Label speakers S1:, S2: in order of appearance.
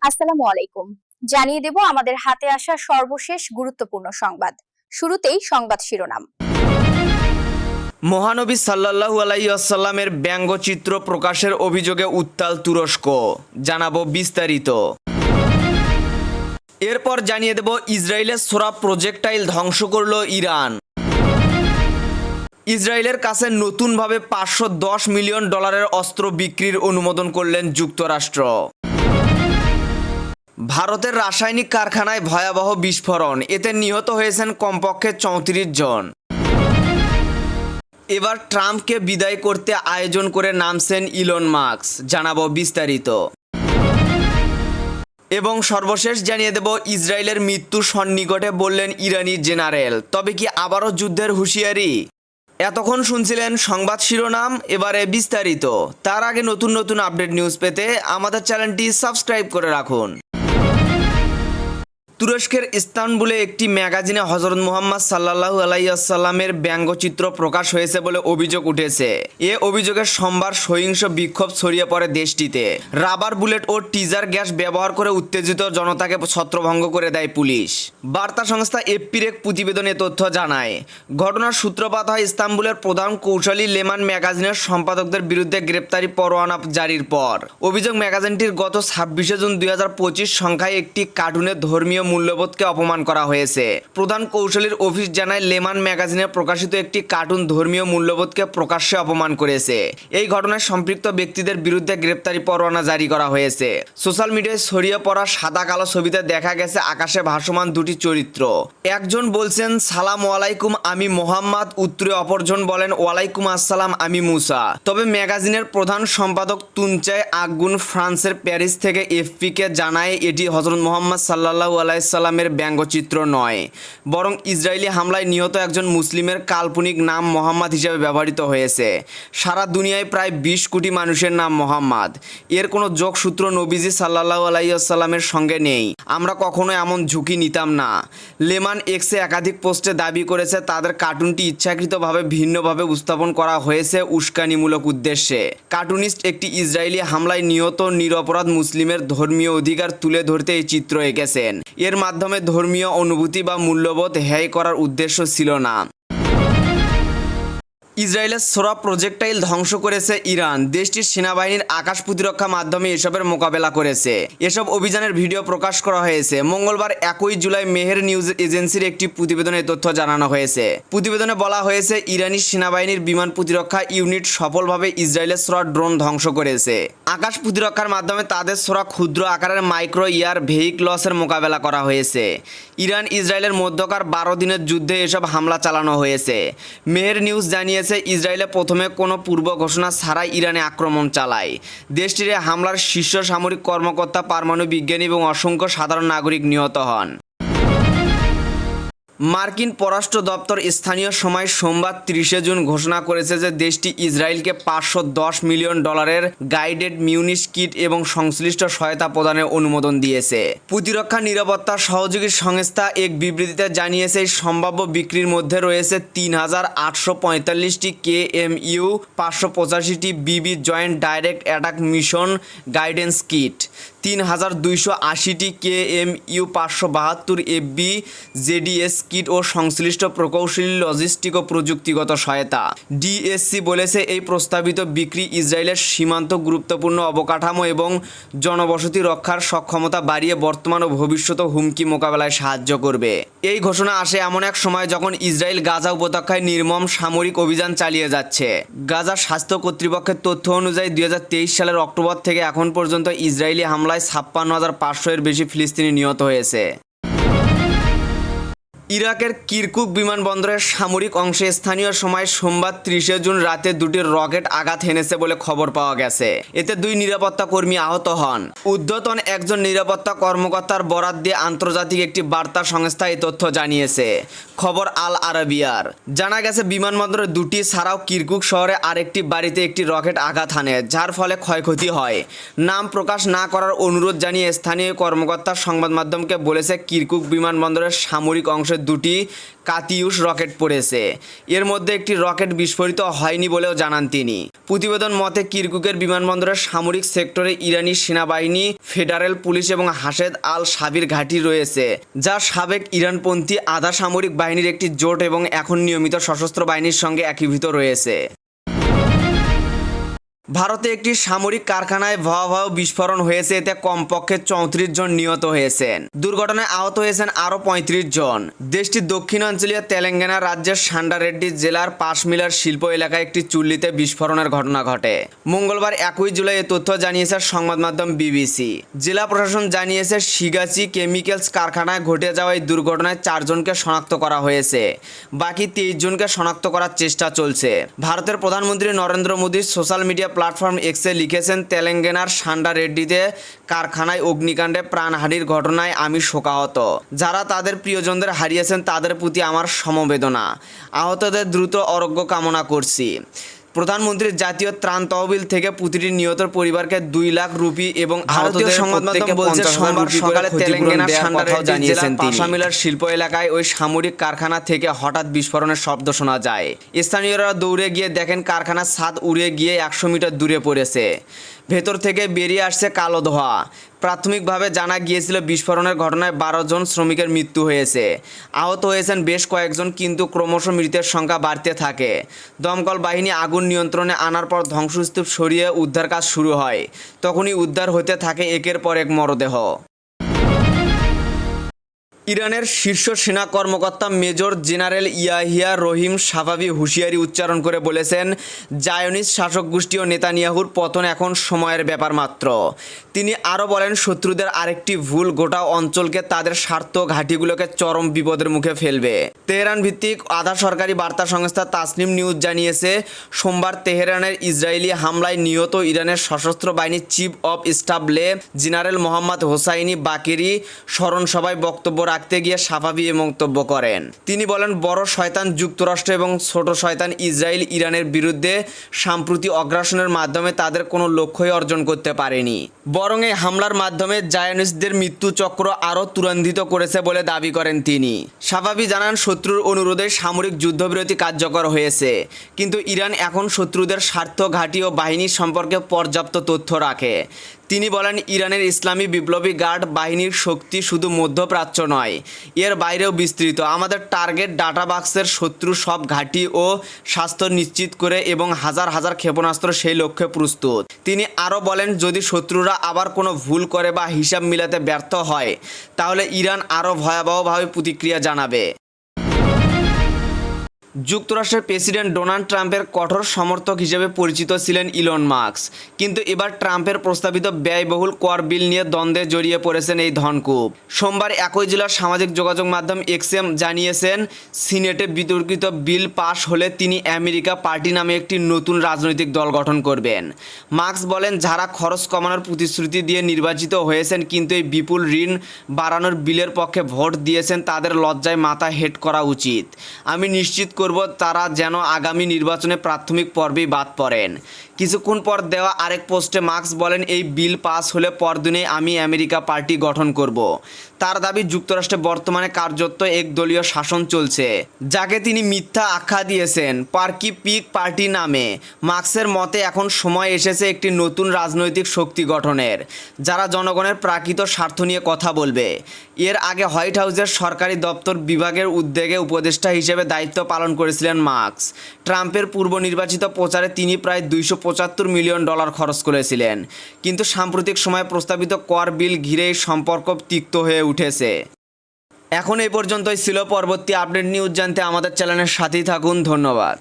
S1: আসসালামু আলাইকুম। জানিয়ে দেব আমাদের হাতে আসা সর্বশেষ গুরুত্বপূর্ণ সংবাদ। শুরুতেই সংবাদ শিরোনাম।
S2: মহানবী সাল্লাল্লাহু আলাইহি ওয়াসাল্লামের ব্যঙ্গচিত্র প্রকাশের অভিযোগে উত্তাল তুরস্ক, জানাবো বিস্তারিত। এরপর জানিয়ে দেব ইসরায়েলের ছোড়া প্রজেক্টাইল ধ্বংস করল ইরান। ইসরায়েলের কাছে নতুনভাবে $510 মিলিয়ন অস্ত্র বিক্রির অনুমোদন করলেন যুক্তরাষ্ট্র। ভারতের রাসায়নিক কারখানায় ভয়াবহ বিস্ফোরণ, এতে নিহত হয়েছেন কমপক্ষে 34 জন। এবার ট্রাম্পকে বিদায় করতে আয়োজন করে নামছেন ইলন মাস্ক, জানাবো বিস্তারিত। এবং সর্বশেষ জানিয়ে দেব ইসরায়েলের মৃত্যু সন্নিকটে বললেন ইরানি জেনারেল, তবে কি আবারও যুদ্ধের হুঁশিয়ারি? এতক্ষণ শুনছিলেন সংবাদ শিরোনাম, এবারে বিস্তারিত। তার আগে নতুন নতুন আপডেট নিউজ পেতে আমাদের চ্যানেলটি সাবস্ক্রাইব করে রাখুন। তুরস্কের ইস্তানবুলে একটি ম্যাগাজিনে হযরত মুহাম্মদ সাল্লাল্লাহু আলাইহি ওয়াসাল্লামের ব্যঙ্গচিত্র প্রকাশ হয়েছে বলে অভিযোগ উঠেছে। এ অভিযোগে সোমবার সহিংস বিক্ষোভ ছড়িয়ে পড়ে দেশটিতে। রাবার বুলেট ও টিজার গ্যাস ব্যবহার করে উত্তেজিত জনতাকে ছত্রভঙ্গ করে দেয় পুলিশ। বার্তা সংস্থা এফপির এক প্রতিবেদনে তথ্য জানায়, ঘটনার সূত্রপাত হয় ইস্তানবুলের প্রধান কৌশলী লেমান ম্যাগাজিনের সম্পাদকদের বিরুদ্ধে গ্রেপ্তারি পরোয়ানা জারির পর। অভিযোগ, ম্যাগাজিনটির গত 26 জুন 2025 সংখ্যায় একটি কার্টুনে ধর্মীয় মূল্যবোধকে অপমান করা হয়েছে। প্রধান কৌশলীর অফিস জানায়, লেমান ম্যাগাজিনে প্রকাশিত একটি কার্টুন ধর্মীয় মূল্যবোধকে প্রকাশ্যে অপমান করেছে। এই ঘটনায় সম্পৃক্ত ব্যক্তিদের বিরুদ্ধে গ্রেপ্তারি পরোয়ানা জারি করা হয়েছে। সোশ্যাল মিডিয়ায় ছড়িয়ে পড়া সাদা কালো ছবিতে দেখা গেছে আকাশে ভাসমান দুটি চরিত্র। একজন বলছেন সালাম আলাইকুম আমি মোহাম্মদ, উত্তরে অপরজন বলেন ওয়ালাইকুম আসসালাম আমি মুসা। তবে ম্যাগাজিনের প্রধান সম্পাদক তুনচাই আগুন ফ্রান্সের প্যারিস থেকে এফপিকে জানায়, এটি হযরত মুহাম্মদ সাল্লাল্লাহু আলাইহি সাল্লামের ব্যঙ্গচিত্র নয়, বরং ইসরায়েলি হামলায় নিহত একজন মুসলিমের কাল্পনিক নাম মোহাম্মদ হিসেবে ব্যবহৃত হয়েছে। সারা দুনিয়ায় প্রায় 20 কোটি মানুষের নাম মোহাম্মদ। এর কোনো যোগসূত্র নবীজি সাল্লাল্লাহু আলাইহি ওয়াসাল্লামের সঙ্গে নেই। আমরা কখনো এমন ঝুঁকি নিতাম না। লেমান এক্সে একাধিক পোস্টে দাবি করেছে তাদের কার্টুনটি ইচ্ছাকৃতভাবে ভিন্নভাবে উপস্থাপন করা হয়েছে উস্কানিমূলক উদ্দেশ্যে। কার্টুনিস্ট একটি ইসরায়েলি হামলায় নিহত নিরপরাধ মুসলিমের ধর্মীয় অধিকার তুলে ধরতে এই চিত্র এঁকেছেন। এর মাধ্যমে ধর্মীয় অনুভূতি বা মূল্যবোধ হেয় করার উদ্দেশ্য ছিল না। ইসরায়েলের ছোড়া প্রজেক্টাইল ধ্বংস করেছে ইরান। দেশটির সেনাবাহিনীর আকাশ প্রতিরক্ষা মাধ্যমে এসবের মোকাবেলা করেছে। এসব অভিযানের ভিডিও প্রকাশ করা হয়েছে। মঙ্গলবার 1 জুলাই মেহের নিউজ এজেন্সির একটি প্রতিবেদনে তথ্য জানানো হয়েছে। প্রতিবেদনে বলা হয়েছে, ইরানি সেনাবাহিনীর বিমান প্রতিরক্ষা ইউনিট সফলভাবে ইসরায়েলের ছোড়া ড্রোন ধ্বংস করেছে। আকাশ প্রতিরক্ষার মাধ্যমে তাদের ছোড়া ক্ষুদ্র আকারের মাইক্রো এয়ার ভেহিকলসের মোকাবেলা করা হয়েছে। ইরান ইসরায়েলের মধ্যকার 12 দিনের যুদ্ধে এসব হামলা চালানো হয়েছে। মেহের নিউজ জানিয়েছে, ইসরায়েলে প্রথমে কোনো পূর্ব ঘোষণা ছাড়াই ইরানে আক্রমণ চালায়। দেশটির হামলার শীর্ষ সামরিক কর্মকর্তা, পারমাণবিক বিজ্ঞানী এবং অসংখ্য সাধারণ নাগরিক নিহত হন। মার্কিন পররাষ্ট্র দপ্তর স্থানীয় সময় সোমবার 30 জুন ঘোষণা করেছে যে দেশটি ইসরায়েলকে $510 মিলিয়ন গাইডেড মিউনিশ কিট এবং সংশ্লিষ্ট সহায়তা প্রদানের অনুমোদন দিয়েছে। প্রতিরক্ষা নিরাপত্তা সহযোগী সংস্থা এক বিবৃতিতে জানিয়েছে, এই সম্ভাব্য বিক্রির মধ্যে রয়েছে 3845টি KMU, 585টি BB joint direct attack mission guidance kit, 3280টি KMU, 572 FB জেডিএস কিট ও সংশ্লিষ্ট প্রকৌশলী লজিস্টিক ও প্রযুক্তিগত সহায়তা। ডিএসসি বলেছে, এই প্রস্তাবিত বিক্রি ইসরায়েলের সীমান্ত গুরুত্বপূর্ণ অবকাঠামো এবং জনবসতি রক্ষার সক্ষমতা বাড়িয়ে বর্তমান ও ভবিষ্যৎ হুমকি মোকাবেলায় সাহায্য করবে। এই ঘোষণা আসে এমন এক সময় যখন ইসরায়েল গাজা উপত্যকায় নির্মম সামরিক অভিযান চালিয়ে যাচ্ছে। গাজা স্বাস্থ্য কর্তৃপক্ষের তথ্য অনুযায়ী 2023 সালের অক্টোবর থেকে এখন পর্যন্ত ইসরায়েলি হামলায় 56,500 এর বেশি ফিলিস্তিনি নিহত হয়েছে। ইরাকের কিরকুক বিমানবন্দরের সামরিক অংশে স্থানীয় সময় সোমবার 30 জুন রাতে দুটি রকেট আঘাত হেনেছে বলে খবর পাওয়া গেছে। এতে 2 নিরাপত্তা কর্মী আহত হন। ঊর্ধ্বতন একজন নিরাপত্তা কর্মকর্তার বরাত দিয়ে আন্তর্জাতিক একটি বার্তা সংস্থা এই তথ্য জানিয়েছে। খবর আল আরাবিয়ার। জানা গেছে, বিমানবন্দরের দুটি ছাড়াও কিরকুক শহরে আরেকটি বাড়িতে একটি রকেট আঘাত হানে, যার ফলে ক্ষয়ক্ষতি হয়। নাম প্রকাশ না করার অনুরোধ জানিয়ে স্থানীয় কর্মকর্তা সংবাদ মাধ্যমকে বলেছে, কিরকুক বিমানবন্দরের সামরিক অংশে দুটি কাতিউস রকেট পড়েছে। এর মধ্যে একটি রকেট বিস্ফোরিত হয়নি বলেও জানান তিনি। প্রতিবেদন মতে কিরকুকের বিমানবন্দরের সামরিক সেক্টরে ইরানি সেনাবাহিনী, ফেডারেল পুলিশ এবং হাশেদ আল সাবির ঘাঁটি রয়েছে, যা সাবেক ইরানপন্থী আধা সামরিক বাহিনীর একটি জোট এবং এখন নিয়মিত সশস্ত্র বাহিনীর সঙ্গে একীভূত রয়েছে। ভারতে একটি সামরিক কারখানায় ভয়াবহ বিস্ফোরণ হয়েছে, এতে কমপক্ষে 34 জন নিহত হয়েছেন। দুর্ঘটনায় আহত হয়েছেন আরও 35 জন। দেশটির দক্ষিণাঞ্চলীয় তেলেঙ্গানা রাজ্যের সান্ডারেড্ডি জেলার পাশমিলার শিল্প এলাকায় একটি চুল্লিতে বিস্ফোরণের ঘটনা ঘটে। মঙ্গলবার 1 জুলাই এ তথ্য জানিয়েছে সংবাদ মাধ্যম বিবিসি। জেলা প্রশাসন জানিয়েছে শিগাচি কেমিক্যালস কারখানায় ঘটে যাওয়া এই দুর্ঘটনায় 4 জনকে শনাক্ত করা হয়েছে। বাকি 23 জনকে শনাক্ত করার চেষ্টা চলছে। ভারতের প্রধানমন্ত্রী Narendra Modi social media platform এক্সে লিখেছেন, তেলেঙ্গানার সান্ডারেড্ডিতে কারখানায় অগ্নিকাণ্ডে প্রাণহানির ঘটনায় আমি শোকাহত। যারা তাদের প্রিয়জনদের হারিয়েছেন তাদের প্রতি আমার সমবেদনা। আহতদের দ্রুত আরোগ্য কামনা করছি। প্রধানমন্ত্রীর জাতীয় ত্রাণ তহবিল থেকে প্রতিটি নিহতের পরিবারকে 2 লাখ রুপি এবং ভারতীয় সংবাদ মাধ্যম বলছে সোমবার সকালে তেলেঙ্গানার সান্ডারেড্ডি জেলার পাশামিলার শিল্প এলাকায় ওই সামরিক কারখানা থেকে হঠাৎ বিস্ফোরণের শব্দ শোনা যায়। স্থানীয়রা দৌড়ে গিয়ে দেখেন কারখানার ছাদ উড়ে গিয়ে 100 মিটার দূরে পড়েছে। ভেতর থেকে বেরিয়ে আসছে কালো ধোঁয়া। প্রাথমিকভাবে জানা গিয়েছিল বিস্ফোরণের ঘটনায় 12 জন শ্রমিকের মৃত্যু হয়েছে। আহত হয়েছেন বেশ কয়েকজন, কিন্তু ক্রমশ মৃতের সংখ্যা বাড়তে থাকে। দমকল বাহিনী আগুন নিয়ন্ত্রণে আনার পর ধ্বংসস্তূপ সরিয়ে উদ্ধার কাজ শুরু হয়। তখনই উদ্ধার হতে থাকে একের পর এক মরদেহ। ইরানের শীর্ষ সেনা কর্মকর্তা মেজর জেনারেল ইয়াহিয়া রহিম সাফাভি হুঁশিয়ারি উচ্চারণ করে বলেছেন, জায়োনিস্ট শাসক গোষ্ঠী ও নেতানিয়াহুর পতন এখন সময়ের ব্যাপার মাত্র। তিনি আরও বলেন, শত্রুদের আরেকটি ভুল গোটা অঞ্চলকে, তাদের স্বার্থ ঘাঁটিগুলোকে চরম বিপদের মুখে ফেলবে। তেহরান ভিত্তিক আধা সরকারি বার্তা সংস্থা তাসনিম নিউজ জানিয়েছে, সোমবার তেহরানের ইসরায়েলি হামলায় নিহত ইরানের সশস্ত্র বাহিনীর chief of staff general Mohammad Hosseini Bagheri স্মরণসভায় বক্তব্য রাখতে গিয়ে সাফাভি এ মন্তব্য করেন। তিনি বলেন, বড় শয়তান যুক্তরাষ্ট্র এবং ছোট শয়তান ইসরায়েল ইরানের বিরুদ্ধে সাম্প্রতিক অগ্রাসনের মাধ্যমে তাদের কোনো লক্ষ্যই অর্জন করতে পারেনি, বরং এই হামলার মাধ্যমে জায়োনিস্টদের মৃত্যু চক্র আরও ত্বরান্বিত করেছে বলে দাবি করেন তিনি। সাফাভি জানান, শত্রুর অনুরোধে সামরিক যুদ্ধবিরতি কার্যকর হয়েছে, কিন্তু ইরান এখন শত্রুদের স্বার্থ ঘাঁটি ও বাহিনী সম্পর্কে পর্যাপ্ত তথ্য রাখে। তিনি বলেন, ইরানের ইসলামী বিপ্লবী গার্ড বাহিনীর শক্তি শুধু মধ্যপ্রাচ্য নয়, এর বাইরেও বিস্তৃত। আমাদের টার্গেট ডাটা বাক্সের শত্রু সব ঘাঁটি ও স্বাস্থ্য নিশ্চিত করে এবং হাজার হাজার ক্ষেপণাস্ত্র সেই লক্ষ্যে প্রস্তুত। তিনি আরও বলেন, যদি শত্রুরা আবার কোনো ভুল করে বা হিসাব মিলাতে ব্যর্থ হয়, তাহলে ইরান আরও ভয়াবহভাবে প্রতিক্রিয়া জানাবে। যুক্তরাষ্ট্রের প্রেসিডেন্ট ডোনাল্ড ট্রাম্পের কঠোর সমর্থক হিসেবে পরিচিত ছিলেন ইলন মাস্ক, কিন্তু এবার ট্রাম্পের প্রস্তাবিত ব্যয়বহুল কর বিল নিয়ে দ্বন্দ্বে জড়িয়ে পড়েছেন এই ধনকুব। সোমবার 1 জুলাই সামাজিক যোগাযোগ মাধ্যম এক্সে জানিয়েছেন, সিনেটে বিতর্কিত বিল পাশ হলে তিনি আমেরিকা পার্টি নামে একটি নতুন রাজনৈতিক দল গঠন করবেন। মাস্ক বলেন, যারা খরচ কমানোর প্রতিশ্রুতি দিয়ে নির্বাচিত হয়েছেন কিন্তু এই বিপুল ঋণ বাড়ানোর বিলের পক্ষে ভোট দিয়েছেন, তাদের লজ্জায় মাথা হেট করা উচিত। আমি নিশ্চিত করব তারা যেন আগামী নির্বাচনে প্রাথমিক পর্বেই বাদ পড়েন। কিছুক্ষণ পর দেওয়া আরেক পোস্টে মাস্ক বলেন, এই বিল পাস হলে পরদিনেই আমি আমেরিকা পার্টি গঠন করব। তার দাবি, যুক্তরাষ্ট্রে বর্তমানে কার্যত একদলীয় শাসন চলছে, যাকে তিনি মিথ্যা আখ্যা দিয়েছেন পার্কি পিক পার্টি নামে। মার্কসের মতে এখন সময় এসেছে একটি নতুন রাজনৈতিক শক্তি গঠনের, যারা জনগণের প্রাকৃত স্বার্থ নিয়ে কথা বলবে। এর আগে হোয়াইট হাউসের সরকারি দপ্তর বিভাগের উদ্যোগে উপদেষ্টা হিসেবে দায়িত্ব পালন করেছিলেন মার্কস। ট্রাম্পের পূর্ব নির্বাচিত প্রচারে তিনি প্রায় $275 মিলিয়ন খরচ করেছিলেন, কিন্তু সাম্প্রতিক সময়ে প্রস্তাবিত কর বিল ঘিরেই সম্পর্ক তিক্ত হয়ে উঠেছে। এখন এই পর্যন্তই ছিল। পরবর্তী আপডেট নিউজ জানতে আমাদের চ্যানেলের সাথেই থাকুন। ধন্যবাদ।